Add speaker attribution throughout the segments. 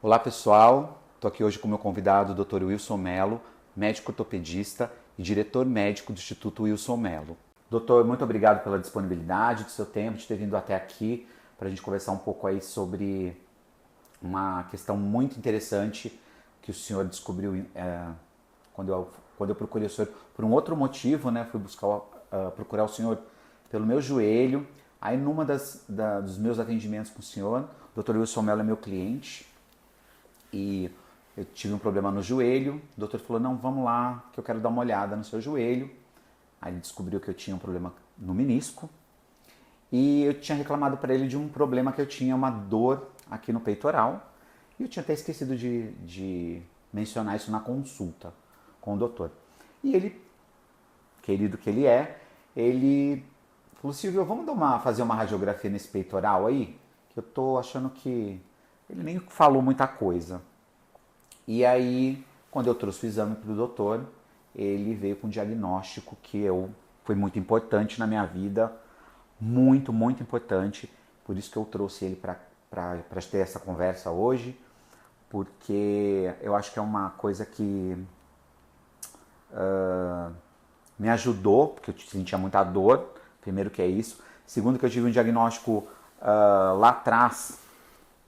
Speaker 1: Olá pessoal, estou aqui hoje com o meu convidado, o Dr. Wilson Mello, médico ortopedista e diretor médico do Instituto Wilson Mello. Doutor, muito obrigado pela disponibilidade do seu tempo, de ter vindo até aqui para a gente conversar um pouco aí sobre uma questão muito interessante que o senhor descobriu quando, quando eu procurei o senhor por um outro motivo, né? Fui procurar o senhor pelo meu joelho. Aí numa dos meus atendimentos com o senhor, o Dr. Wilson Mello é meu cliente, e eu tive um problema no joelho. O doutor falou: não, vamos lá, que eu quero dar uma olhada no seu joelho. Aí ele descobriu que eu tinha um problema no menisco. E eu tinha reclamado para ele de um problema que eu tinha, uma dor aqui no peitoral. E eu tinha até esquecido de mencionar isso na consulta com o doutor. E ele, querido que ele falou: Silvio, vamos fazer uma radiografia nesse peitoral aí? Que eu tô achando que ele nem falou muita coisa. E aí, quando eu trouxe o exame para o doutor, ele veio com um diagnóstico foi muito importante na minha vida, muito, muito importante. Por isso que eu trouxe ele para ter essa conversa hoje, porque eu acho que é uma coisa que me ajudou, porque eu sentia muita dor, primeiro que é isso. Segundo que eu tive um diagnóstico lá atrás,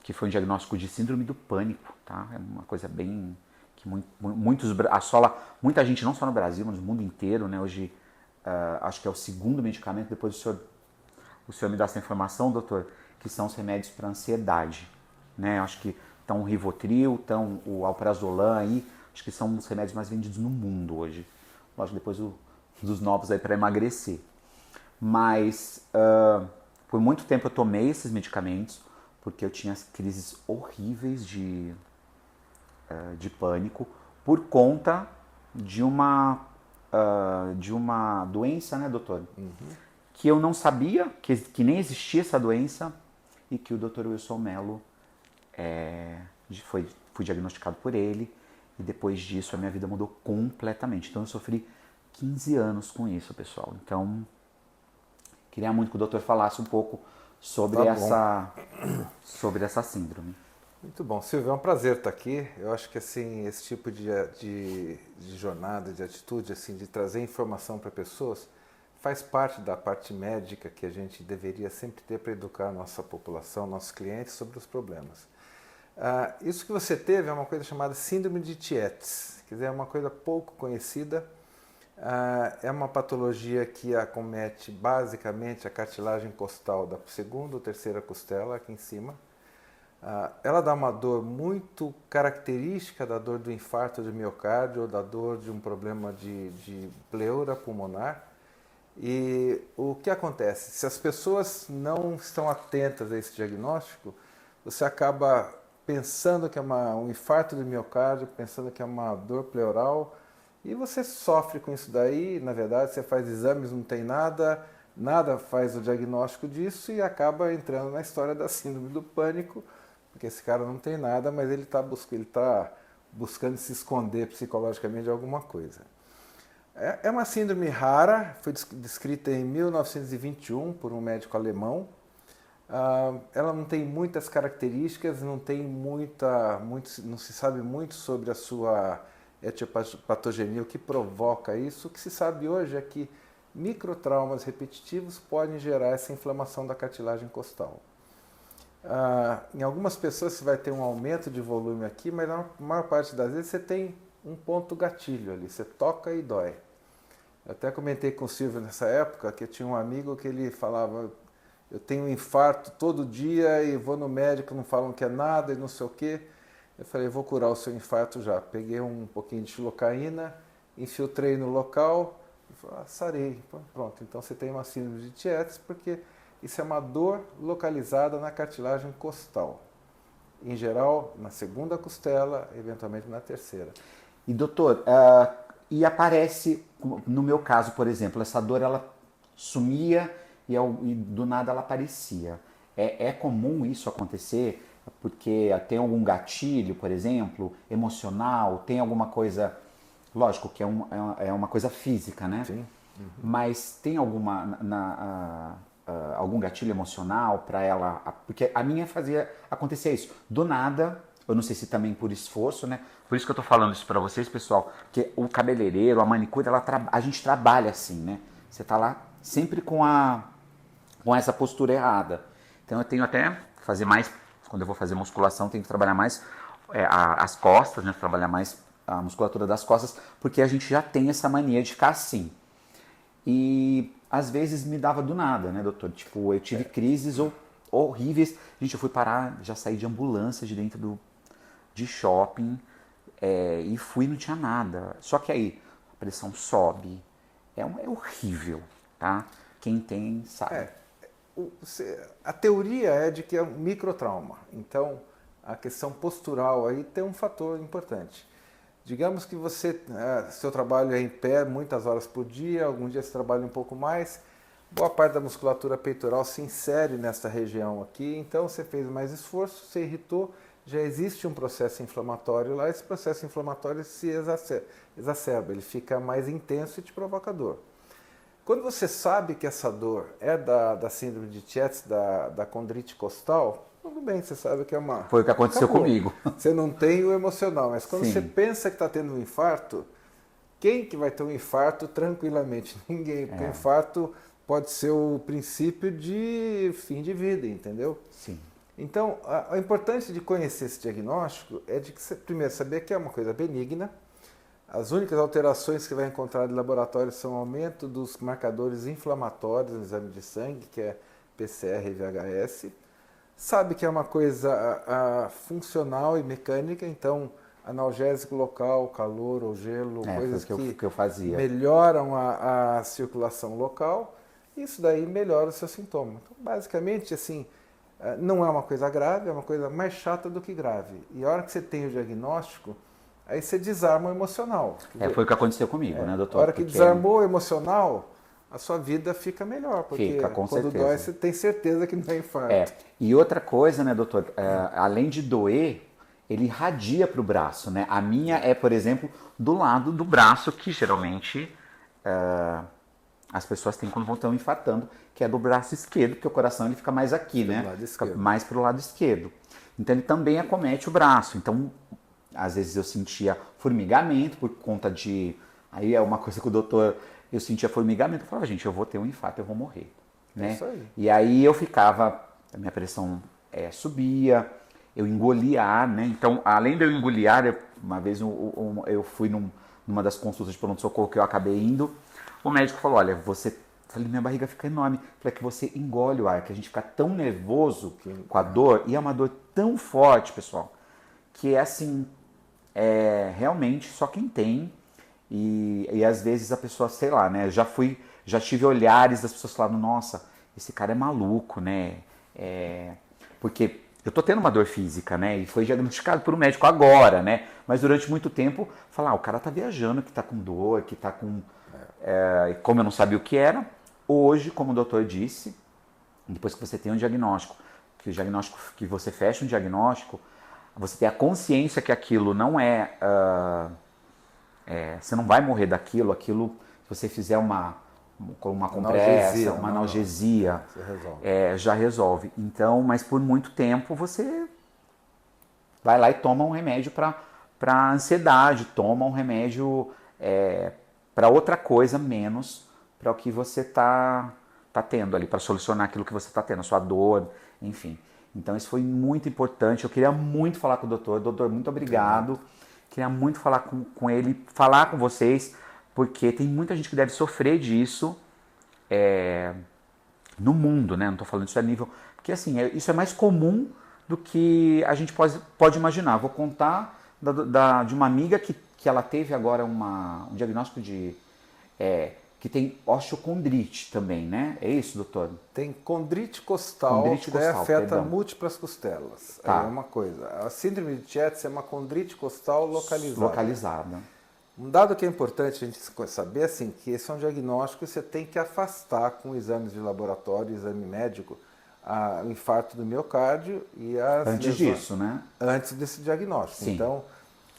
Speaker 1: que foi um diagnóstico de síndrome do pânico, tá? É uma coisa bem que assola muita gente, não só no Brasil, mas no mundo inteiro, né? Hoje acho que é o segundo medicamento, depois o senhor me dá essa informação, doutor, que são os remédios para ansiedade, né? Acho que estão o Rivotril, estão o Alprazolam aí, acho que são os remédios mais vendidos no mundo hoje. Lógico, depois dos novos aí para emagrecer. Mas por muito tempo eu tomei esses medicamentos, porque eu tinha crises horríveis de pânico por conta de uma doença, né, doutor? Que eu não sabia, que nem existia essa doença, e que o Dr. Wilson Mello fui diagnosticado por ele, e depois disso a minha vida mudou completamente. Então eu sofri 15 anos com isso, pessoal. Então, queria muito que o doutor falasse um pouco
Speaker 2: Tá
Speaker 1: sobre
Speaker 2: bom.
Speaker 1: essa síndrome.
Speaker 2: Muito bom. Silvio, é um prazer estar aqui. Eu acho que assim, esse tipo de jornada, de atitude, assim, de trazer informação para pessoas, faz parte da parte médica que a gente deveria sempre ter para educar a nossa população, nossos clientes sobre os problemas. Isso que você teve é uma coisa chamada síndrome de Tietz, quer dizer, é uma coisa pouco conhecida. É uma patologia que acomete basicamente a cartilagem costal da segunda ou terceira costela, aqui em cima. Ela dá uma dor muito característica da dor do infarto de miocárdio ou da dor de um problema de pleura pulmonar. E o que acontece? Se as pessoas não estão atentas a esse diagnóstico, você acaba pensando que é um infarto de miocárdio, pensando que é uma dor pleural, e você sofre com isso daí. Na verdade, você faz exames, não tem nada, nada faz o diagnóstico disso e acaba entrando na história da síndrome do pânico, porque esse cara não tem nada, mas ele está buscando se esconder psicologicamente de alguma coisa. É uma síndrome rara, foi descrita em 1921 por um médico alemão. Ela não tem muitas características, não se sabe muito sobre a sua etiopatogenia, o que provoca isso. O que se sabe hoje é que microtraumas repetitivos podem gerar essa inflamação da cartilagem costal. Em algumas pessoas você vai ter um aumento de volume aqui, mas na maior parte das vezes você tem um ponto gatilho ali, você toca e dói. Eu até comentei com o Silvio nessa época que eu tinha um amigo que ele falava: eu tenho um infarto todo dia e vou no médico, não falam que é nada e não sei o quê. Eu falei: vou curar o seu infarto já. Peguei um pouquinho de xilocaína, infiltrei no local e falei: sarei. Pronto, então você tem uma síndrome de Tietz, porque isso é uma dor localizada na cartilagem costal. Em geral, na segunda costela, eventualmente na terceira.
Speaker 1: E doutor, e aparece, no meu caso, por exemplo, essa dor ela sumia e do nada ela aparecia. É comum isso acontecer? Porque tem algum gatilho, por exemplo, emocional, tem alguma coisa. Lógico que é uma coisa física, né?
Speaker 2: Sim.
Speaker 1: Mas tem algum gatilho emocional para ela? Porque a minha fazia acontecer isso. Do nada eu não sei se também por esforço, né? Por isso que eu tô falando isso pra vocês, pessoal, que o cabeleireiro, a manicure, a gente trabalha assim, né? Você tá lá sempre com essa postura errada. Então eu tenho até que fazer mais, quando eu vou fazer musculação, tenho que trabalhar mais as costas, né? Trabalhar mais a musculatura das costas, porque a gente já tem essa mania de ficar assim. E às vezes me dava do nada, né, doutor? Tipo, eu tive crises horríveis. Gente, eu fui parar, já saí de ambulância de dentro de shopping e fui e não tinha nada. Só que aí a pressão sobe. É horrível, tá? Quem tem sabe.
Speaker 2: A teoria é de que é um microtrauma. Então, a questão postural aí tem um fator importante. Digamos que seu trabalho é em pé muitas horas por dia, alguns dias você trabalha um pouco mais, boa parte da musculatura peitoral se insere nessa região aqui, então você fez mais esforço, você irritou, já existe um processo inflamatório lá, esse processo inflamatório se exacerba, ele fica mais intenso e te provoca dor. Quando você sabe que essa dor é da síndrome de Tietz, da condrite costal, tudo bem, você sabe que é uma...
Speaker 1: Foi o que aconteceu comigo.
Speaker 2: Você não tem o emocional, mas quando
Speaker 1: Sim.
Speaker 2: você pensa que está tendo um infarto, quem que vai ter um infarto tranquilamente? Ninguém, porque o infarto pode ser o princípio de fim de vida, entendeu?
Speaker 1: Sim.
Speaker 2: Então, a importância de conhecer esse diagnóstico é de que você, primeiro, saber que é uma coisa benigna. As únicas alterações que vai encontrar de laboratório são aumento dos marcadores inflamatórios no exame de sangue, que é PCR e VHS. Sabe que é uma coisa funcional e mecânica, então analgésico local, calor ou gelo, coisas
Speaker 1: que eu fazia.
Speaker 2: Melhoram a circulação local, isso daí melhora o seu sintoma. Então, basicamente, assim, não é uma coisa grave, é uma coisa mais chata do que grave. E a hora que você tem o diagnóstico, aí você desarma o emocional.
Speaker 1: Foi o que aconteceu comigo, né, doutor?
Speaker 2: A hora que desarmou o emocional, a sua vida fica melhor, porque
Speaker 1: fica, com
Speaker 2: quando
Speaker 1: certeza.
Speaker 2: dói você tem certeza que não é infarto.
Speaker 1: E outra coisa, né, doutor, além de doer, ele irradia para o braço, né? A minha é, por exemplo, do lado do braço que geralmente as pessoas têm quando estão infartando, que é do braço esquerdo, porque o coração ele fica mais aqui, né? Fica mais para o lado esquerdo. Então ele também acomete o braço. Então, às vezes eu sentia formigamento por conta de... Aí é uma coisa que o doutor... Eu sentia formigamento, eu falava, gente, eu vou ter um infarto, eu vou morrer. Né?
Speaker 2: Isso aí.
Speaker 1: E aí eu ficava, a minha pressão subia, eu engolia ar, né? Então, além de eu engolir ar, uma vez eu fui numa das consultas de pronto-socorro que eu acabei indo, o médico falou, olha, falei, minha barriga fica enorme, falei que você engole o ar, que a gente fica tão nervoso com a dor, e é uma dor tão forte, pessoal, que é assim, realmente só quem tem. E às vezes a pessoa, sei lá, né? Já tive olhares das pessoas falando, nossa, esse cara é maluco, né? Porque eu tô tendo uma dor física, né? E foi diagnosticado por um médico agora, né? Mas durante muito tempo, falar, o cara tá viajando, que tá com dor, que tá com... como eu não sabia o que era, hoje, como o doutor disse, depois que você tem um diagnóstico, que você fecha um diagnóstico, você tem a consciência que aquilo não você não vai morrer daquilo, se você fizer uma compressa, uma analgesia, já resolve. Então, mas por muito tempo você vai lá e toma um remédio para ansiedade, toma um remédio para outra coisa, menos para o que você tá tendo ali, para solucionar aquilo que você está tendo, a sua dor, enfim. Então isso foi muito importante, eu queria muito falar com o doutor. Doutor, muito obrigado. Queria muito falar com ele, falar com vocês, porque tem muita gente que deve sofrer disso no mundo, né? Não estou falando isso a nível... Porque assim, isso é mais comum do que a gente pode imaginar. Vou contar de uma amiga que ela teve agora um diagnóstico de... que tem osteocondrite também, né? É isso, doutor?
Speaker 2: Tem condrite costal, que daí afeta múltiplas costelas.
Speaker 1: Tá.
Speaker 2: É uma coisa. A síndrome de Tietz é uma condrite costal localizada. Um dado que é importante a gente saber, assim, que esse é um diagnóstico que você tem que afastar com exames de laboratório, exame médico, o infarto do miocárdio e as
Speaker 1: Antes disso, né?
Speaker 2: Antes desse diagnóstico.
Speaker 1: Sim.
Speaker 2: Então,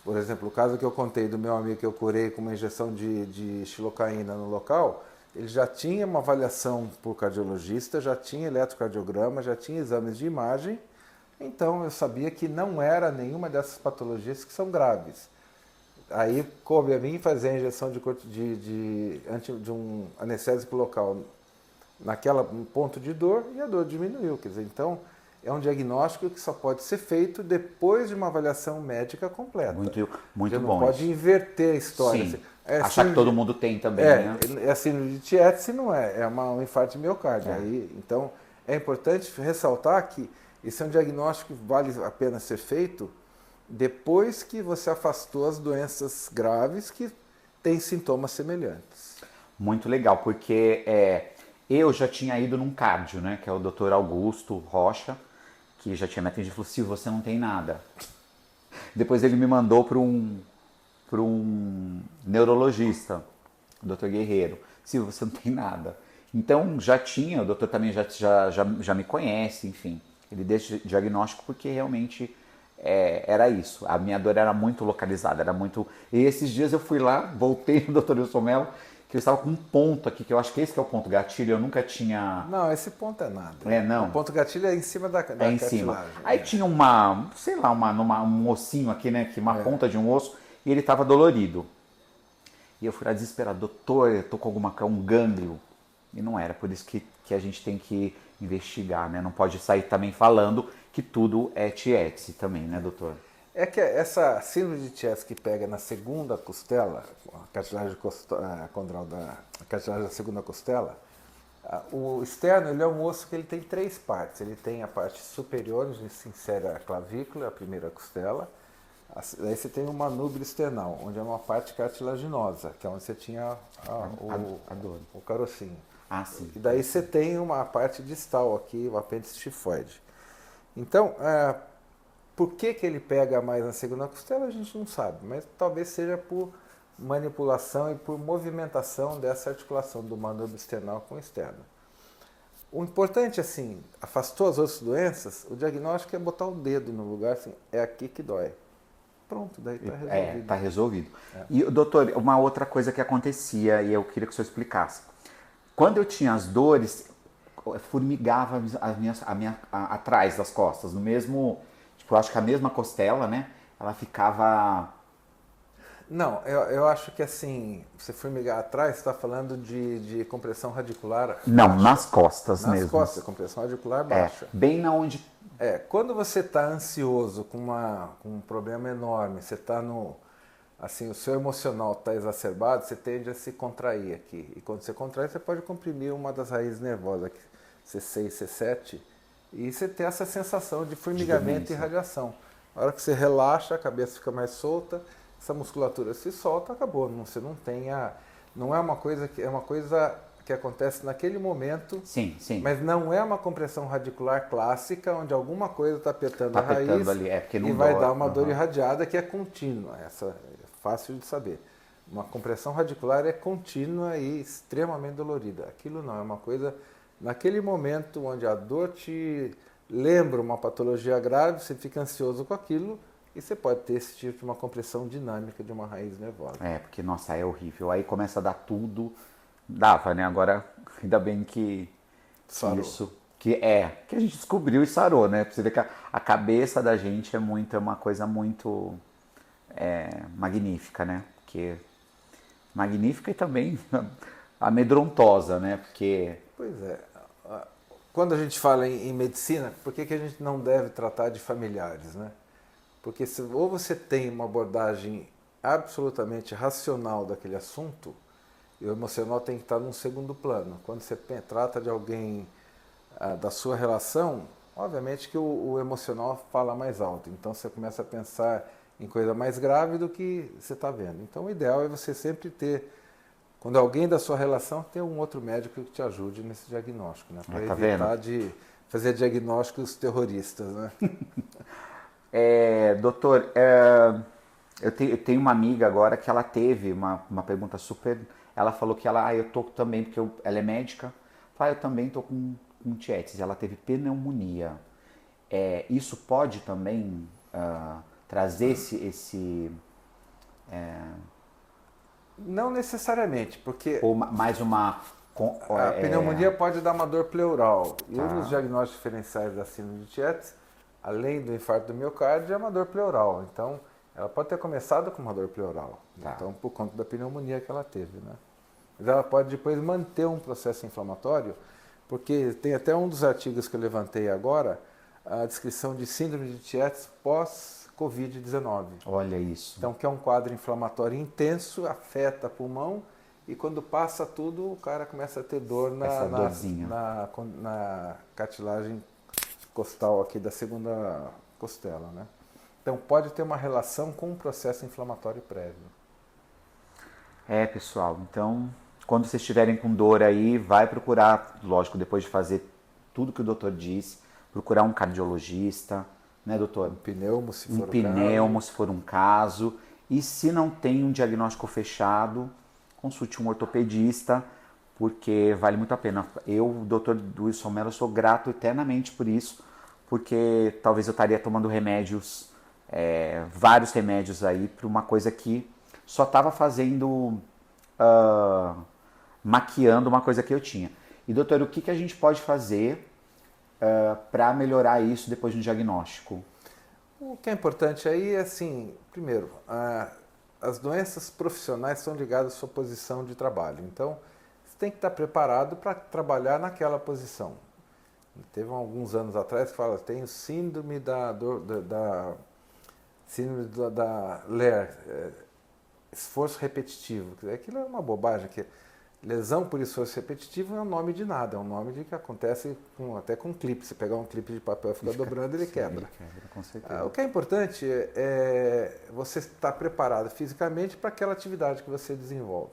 Speaker 2: por exemplo, o caso que eu contei do meu amigo que eu curei com uma injeção de xilocaína no local, ele já tinha uma avaliação por cardiologista, já tinha eletrocardiograma, já tinha exames de imagem Então eu sabia que não era nenhuma dessas patologias que são graves. Aí coube a mim fazer a injeção de um anestésico local naquela ponto de dor e a dor diminuiu. Quer dizer, então é um diagnóstico que só pode ser feito depois de uma avaliação médica completa.
Speaker 1: Muito
Speaker 2: Você
Speaker 1: bom.
Speaker 2: Não pode inverter a história.
Speaker 1: Sim. Achar que todo mundo tem também, né?
Speaker 2: É a síndrome de Tietze, não é, um infarto de miocárdio. Aí, então é importante ressaltar que esse é um diagnóstico que vale a pena ser feito depois que você afastou as doenças graves que têm sintomas semelhantes.
Speaker 1: Muito legal, porque eu já tinha ido num cardio, né, que é o Dr. Augusto Rocha, que já tinha me atendido e falou: Silvio, você não tem nada. Depois ele me mandou para um neurologista, o Dr. Guerreiro. Silvio, você não tem nada. Então já tinha, o doutor também já me conhece, enfim. Ele deixa diagnóstico porque realmente era isso. A minha dor era muito localizada, era muito... E esses dias eu fui lá, voltei no Dr. Wilson Mello, que eu estava com um ponto aqui, que eu acho que esse que é o ponto gatilho, eu nunca tinha...
Speaker 2: Não, esse ponto é nada.
Speaker 1: Não.
Speaker 2: O ponto gatilho é em cima da
Speaker 1: em cima. Aí tinha um ossinho aqui, né, que uma ponta de um osso, e ele estava dolorido. E eu fui lá desesperado: doutor, eu tô com um gânglio. E não era, por isso que a gente tem que investigar, né? Não pode sair também falando que tudo é Tietze também, né, doutor?
Speaker 2: É que essa síndrome de Tietze que pega na segunda costela, a cartilagem condral a cartilagem da segunda costela, o externo ele é um osso que ele tem 3 partes. Ele tem a parte superior, onde se insere a clavícula, a primeira costela. Daí você tem o manúbrio external, onde é uma parte cartilaginosa, que é onde você tinha
Speaker 1: a dor.
Speaker 2: O carocinho.
Speaker 1: Ah, sim.
Speaker 2: E daí você tem uma parte distal aqui, o apêndice tifoide. Então, por que ele pega mais na segunda costela, a gente não sabe, mas talvez seja por manipulação e por movimentação dessa articulação do manúbrio external com o externo. O importante, assim, afastou as outras doenças, o diagnóstico é botar o dedo no lugar, assim, é aqui que dói. Pronto, daí está resolvido.
Speaker 1: Está resolvido. E, doutor, uma outra coisa que acontecia, e eu queria que o senhor explicasse. Quando eu tinha as dores, formigava atrás das costas, no mesmo, tipo, eu acho que a mesma costela, né? Ela ficava...
Speaker 2: Não, eu acho que assim, você formigar atrás, você está falando de compressão radicular?
Speaker 1: Não, baixa. Nas costas mesmo.
Speaker 2: Nas costas, compressão radicular baixa.
Speaker 1: Bem na onde...
Speaker 2: Quando você está ansioso com um problema enorme, você está no... Assim, o seu emocional está exacerbado, você tende a se contrair aqui. E quando você contrai, você pode comprimir uma das raízes nervosas, aqui, C6, C7, e você tem essa sensação de formigamento e radiação. Na hora que você relaxa, a cabeça fica mais solta, essa musculatura se solta, acabou. Você não tem não é uma coisa que é uma coisa que acontece naquele momento.
Speaker 1: Sim.
Speaker 2: Mas não é uma compressão radicular clássica, onde alguma coisa está apertando a raiz
Speaker 1: ali, porque não
Speaker 2: e vai dar uma dor irradiada que é contínua. Essa é fácil de saber. Uma compressão radicular é contínua e extremamente dolorida. Aquilo não, é uma coisa naquele momento onde a dor te lembra uma patologia grave, você fica ansioso com aquilo e você pode ter esse tipo de uma compressão dinâmica de uma raiz nervosa.
Speaker 1: Porque, nossa, é horrível. Aí começa a dar tudo. Dava, né? Agora, ainda bem que
Speaker 2: sarou.
Speaker 1: Isso, que a gente descobriu e sarou, né? Pra você ver que a cabeça da gente é uma coisa muito magnífica, né? Porque magnífica e também amedrontosa, né? Porque...
Speaker 2: Pois é. Quando a gente fala em medicina, por que a gente não deve tratar de familiares, né? Porque ou você tem uma abordagem absolutamente racional daquele assunto, e o emocional tem que estar num segundo plano. Quando você trata de alguém da sua relação, obviamente que o emocional fala mais alto. Então você começa a pensar em coisa mais grave do que você está vendo. Então o ideal é você sempre ter, quando alguém da sua relação, ter um outro médico que te ajude nesse diagnóstico, né? Para evitar de fazer diagnósticos terroristas, né?
Speaker 1: Doutor, eu tenho uma amiga agora que ela teve uma pergunta super... Ela falou que eu tô também, porque ela é médica, eu também tô com Tietze, ela teve pneumonia. Isso pode também trazer esse
Speaker 2: Não necessariamente, porque...
Speaker 1: Ou mais uma...
Speaker 2: A pneumonia pode dar uma dor pleural. E um dos diagnósticos diferenciais da síndrome de Tietze além do infarto do miocárdio, é uma dor pleural. Então, ela pode ter começado com uma dor pleural,
Speaker 1: Tá.
Speaker 2: então por conta da pneumonia que ela teve, né? Mas ela pode depois manter um processo inflamatório, porque tem até um dos artigos que eu levantei agora, a descrição de síndrome de Tietz pós-Covid-19.
Speaker 1: Olha isso.
Speaker 2: Então, que é um quadro inflamatório intenso, afeta pulmão, e quando passa tudo, o cara começa a ter dor
Speaker 1: Essa dorzinha.
Speaker 2: na cartilagem costal aqui da segunda costela, né? Então, pode ter uma relação com um processo inflamatório prévio.
Speaker 1: Pessoal, então, quando vocês estiverem com dor aí, vai procurar, lógico, depois de fazer tudo que o doutor disse, procurar um cardiologista, né, doutor?
Speaker 2: Um pneumo, se for
Speaker 1: Um
Speaker 2: o
Speaker 1: pneumo,
Speaker 2: caso.
Speaker 1: se for um caso. E se não tem um diagnóstico fechado, consulte um ortopedista, porque vale muito a pena. Eu, doutor Wilson Mello, sou grato eternamente por isso, porque talvez eu estaria tomando remédios, vários remédios aí, para uma coisa que só estava fazendo, maquiando uma coisa que eu tinha. E doutor, o que a gente pode fazer para melhorar isso depois de um diagnóstico?
Speaker 2: O que é importante aí é assim, primeiro, as doenças profissionais são ligadas à sua posição de trabalho. Então, você tem que estar preparado para trabalhar naquela posição. Teve alguns anos atrás que fala, tenho síndrome da Lehr, esforço repetitivo. Aquilo é uma bobagem, que lesão por esforço repetitivo não é um nome de nada, é um nome de que acontece até com clipe. Você pegar um clipe de papel e ficar dobrando, ele quebra.
Speaker 1: Ele quebra, com certeza.
Speaker 2: O que é importante é você estar preparado fisicamente para aquela atividade que você desenvolve.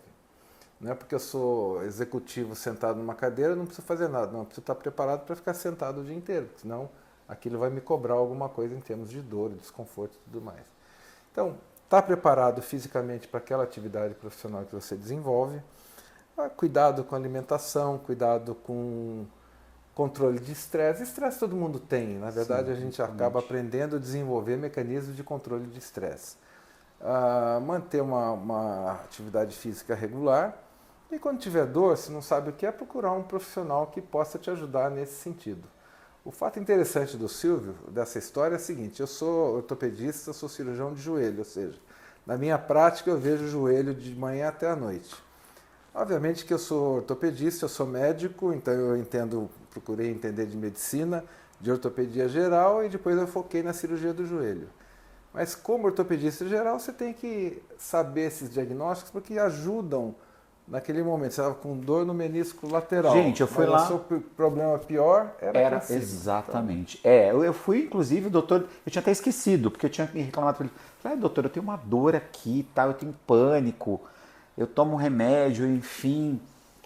Speaker 2: Não é porque eu sou executivo sentado numa cadeira, eu não preciso fazer nada. Não, eu preciso estar preparado para ficar sentado o dia inteiro, senão aquilo vai me cobrar alguma coisa em termos de dor, desconforto e tudo mais. Então, estar preparado fisicamente para aquela atividade profissional que você desenvolve. Cuidado com a alimentação, cuidado com controle de estresse. Estresse todo mundo tem. Na verdade,
Speaker 1: Sim,
Speaker 2: a gente acaba aprendendo a desenvolver mecanismos de controle de estresse. Manter uma atividade física regular. E quando tiver dor, se não sabe o que é, procurar um profissional que possa te ajudar nesse sentido. O fato interessante do Silvio, dessa história, é o seguinte: eu sou ortopedista, sou cirurgião de joelho, ou seja, na minha prática eu vejo o joelho de manhã até a noite. Obviamente que eu sou ortopedista, eu sou médico, então eu procurei entender de medicina, de ortopedia geral e depois eu foquei na cirurgia do joelho. Mas como ortopedista geral, você tem que saber esses diagnósticos porque ajudam naquele momento. Você estava com dor no menisco lateral.
Speaker 1: Gente, eu fui lá.
Speaker 2: O seu problema pior era aqui em cima.
Speaker 1: Exatamente. Então... eu fui, inclusive, doutor, eu tinha até esquecido, porque eu tinha reclamado para ele. Falei, doutor, eu tenho uma dor aqui, tá? Eu tenho pânico. Eu tomo remédio, enfim.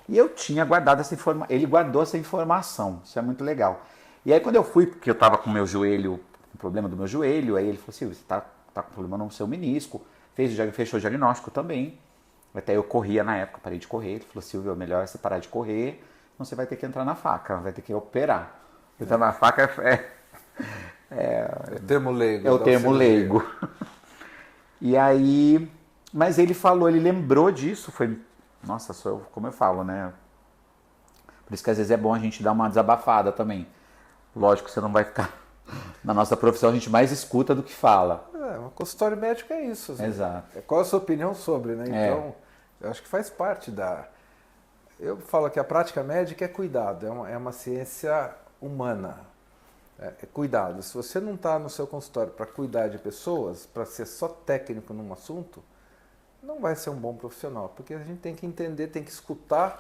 Speaker 1: E eu tinha guardado essa informação. Ele guardou essa informação. Isso é muito legal. E aí quando eu fui, porque eu estava com o meu joelho, com problema do meu joelho, aí ele falou assim, você tá com problema no seu menisco. Fechou o diagnóstico também. Até eu corria na época, parei de correr. Ele falou, Silvio, é melhor você parar de correr, senão você vai ter que entrar na faca, vai ter que operar. Entrar na faca
Speaker 2: é o termo leigo.
Speaker 1: É o termo leigo. E aí... Mas ele falou, ele lembrou disso, foi... Nossa, como eu falo, né? Por isso que às vezes é bom a gente dar uma desabafada também. Lógico que você não vai ficar... Na nossa profissão a gente mais escuta do que fala.
Speaker 2: Um consultório médico é isso. Assim.
Speaker 1: Exato.
Speaker 2: Qual a sua opinião sobre, né? Então, eu acho que faz parte da... Eu falo que a prática médica é cuidado, é uma ciência humana. É cuidado. Se você não está no seu consultório para cuidar de pessoas, para ser só técnico num assunto, não vai ser um bom profissional, porque a gente tem que entender, tem que escutar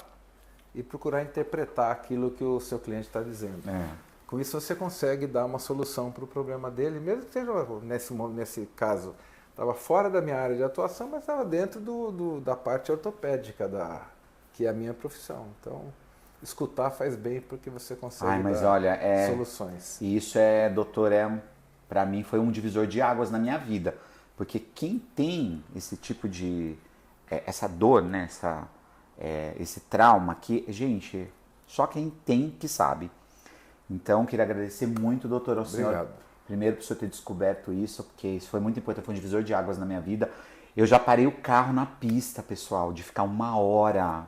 Speaker 2: e procurar interpretar aquilo que o seu cliente está dizendo. Com isso você consegue dar uma solução para o problema dele, mesmo que seja, nesse caso, estava fora da minha área de atuação, mas estava dentro da parte ortopédica, que é a minha profissão. Então, escutar faz bem porque você consegue dar soluções.
Speaker 1: E isso doutor, para mim foi um divisor de águas na minha vida. Porque quem tem esse tipo de... essa dor, né? Esse trauma, que, gente, só quem tem que sabe. Então, queria agradecer muito, doutor, ao senhor.
Speaker 2: Obrigado.
Speaker 1: Primeiro, por senhor ter descoberto isso, porque isso foi muito importante, foi um divisor de águas na minha vida. Eu já parei o carro na pista, pessoal, de ficar uma hora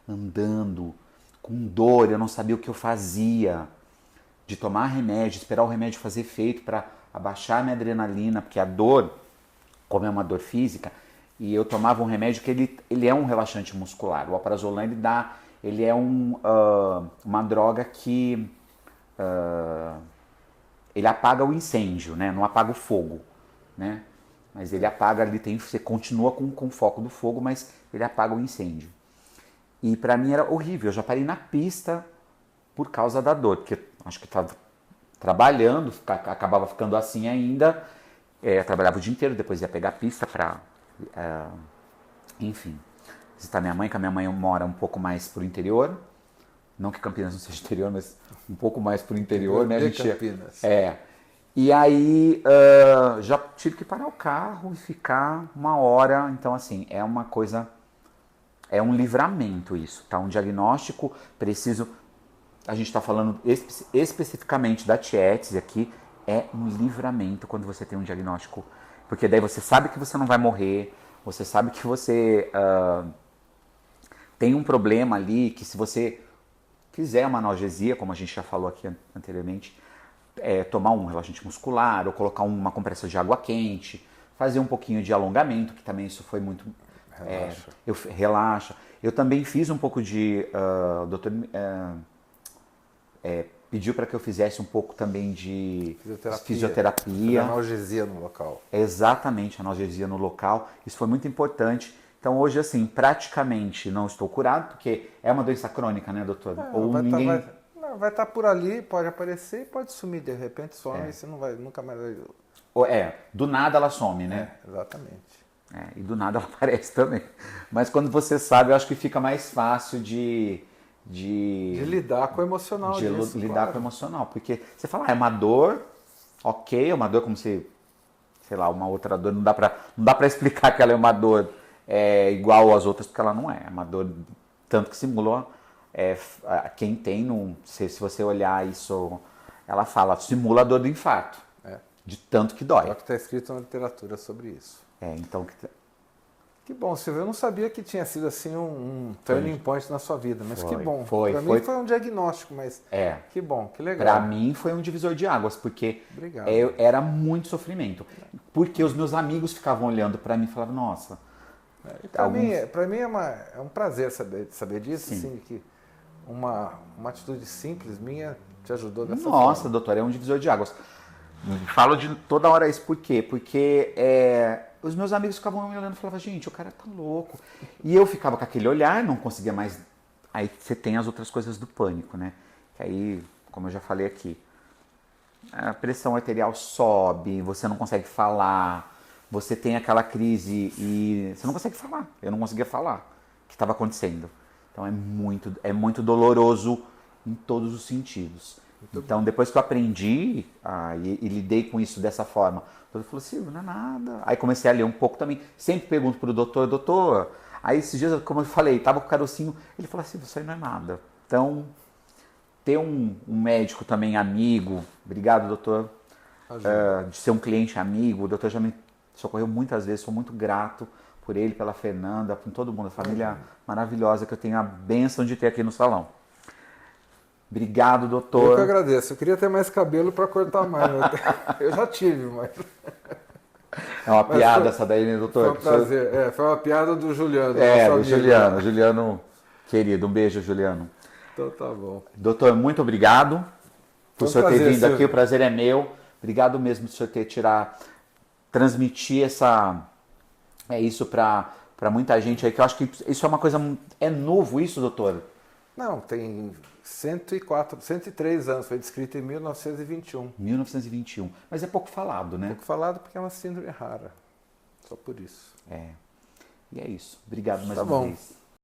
Speaker 1: andando, com dor, eu não sabia o que eu fazia. de tomar remédio, esperar o remédio fazer efeito para abaixar a minha adrenalina, porque a dor, como é uma dor física, e eu tomava um remédio que ele é um relaxante muscular. O alprazolam ele é uma droga que ele apaga o incêndio, né? Não apaga o fogo, né? Mas ele apaga, você continua com o foco do fogo, mas ele apaga o incêndio. E para mim era horrível, eu já parei na pista por causa da dor, porque acho que estava trabalhando, acabava ficando assim ainda, trabalhava o dia inteiro, depois ia pegar a pista para, enfim, visitar minha mãe, que a minha mãe mora um pouco mais pro interior, não que Campinas não seja interior, mas um pouco mais pro interior, né? A gente
Speaker 2: Campinas.
Speaker 1: E aí já tive que parar o carro e ficar 1 hora, então assim, é uma coisa, é um livramento isso, tá? Um diagnóstico preciso, a gente está falando especificamente da Tietze aqui, é um livramento quando você tem um diagnóstico, porque daí você sabe que você não vai morrer, você sabe que você tem um problema ali, que se você fizer uma analgesia, como a gente já falou aqui anteriormente, tomar um relaxante muscular ou colocar uma compressa de água quente, fazer um pouquinho de alongamento, que também isso foi muito... Relaxa. Eu também fiz um pouco de... o doutor pediu para que eu fizesse um pouco também de fisioterapia.
Speaker 2: Analgesia no local.
Speaker 1: Exatamente, analgesia no local. Isso foi muito importante. Então hoje, assim, praticamente não estou curado, porque é uma doença crônica, né, doutor? Ou ninguém...
Speaker 2: Vai estar por ali, pode aparecer e pode sumir. De repente some e você não vai, nunca mais vai...
Speaker 1: do nada ela some, né?
Speaker 2: Exatamente.
Speaker 1: E do nada ela aparece também. Mas quando você sabe, eu acho que fica mais fácil de
Speaker 2: lidar com o emocional disso,
Speaker 1: lidar
Speaker 2: claro.
Speaker 1: com o emocional. Porque você fala, é uma dor, ok, é uma dor como se, sei lá, uma outra dor, não dá pra explicar que ela é uma dor igual às outras, porque ela não é. É uma dor, tanto que simula, quem tem, se você olhar isso, ela fala, simula a dor do infarto, de tanto que dói.
Speaker 2: Só que está escrito na literatura sobre isso.
Speaker 1: Então...
Speaker 2: Que bom, Silvio. Eu não sabia que tinha sido assim um turning point na sua vida, mas que bom. Para mim foi um diagnóstico, mas que bom, que legal.
Speaker 1: Para mim foi um divisor de águas, porque era muito sofrimento. Porque os meus amigos ficavam olhando para mim e falavam, nossa...
Speaker 2: Para mim é um prazer saber disso, assim, que uma atitude simples minha te ajudou dessa forma.
Speaker 1: Nossa, doutor, é um divisor de águas. Falo de toda hora isso, por quê? Porque os meus amigos ficavam me olhando e falavam, gente, o cara tá louco. E eu ficava com aquele olhar, não conseguia mais... Aí você tem as outras coisas do pânico, né? Que aí, como eu já falei aqui, a pressão arterial sobe, você não consegue falar, você tem aquela crise e você não consegue falar. Eu não conseguia falar o que estava acontecendo. Então é muito doloroso em todos os sentidos. Então, depois que eu aprendi e lidei com isso dessa forma, o doutor falou, Silvio, não é nada. Aí comecei a ler um pouco também. Sempre pergunto pro doutor. Aí esses dias, como eu falei, tava com o carocinho, ele falou assim, isso aí não é nada. Então, ter um médico também amigo, obrigado, doutor, de ser um cliente amigo, o doutor já me socorreu muitas vezes, sou muito grato por ele, pela Fernanda, por todo mundo, a família maravilhosa que eu tenho a bênção de ter aqui no salão. Obrigado, doutor.
Speaker 2: Eu que agradeço. Eu queria ter mais cabelo para cortar mais. Eu já tive, mas...
Speaker 1: É uma piada essa daí, né, doutor?
Speaker 2: Foi um prazer. Foi uma piada do Juliano.
Speaker 1: Do Juliano. Juliano, querido. Um beijo, Juliano.
Speaker 2: Então tá bom.
Speaker 1: Doutor, muito obrigado por o senhor ter vindo aqui. O prazer é meu. Obrigado mesmo por o senhor ter transmitir isso para muita gente aí, que eu acho que isso é uma coisa... É novo isso, doutor?
Speaker 2: Não, tem 103 anos, foi descrito em 1921.
Speaker 1: 1921, mas é pouco falado, né?
Speaker 2: Pouco falado porque é uma síndrome rara, só por isso.
Speaker 1: E é isso. Obrigado mais uma vez.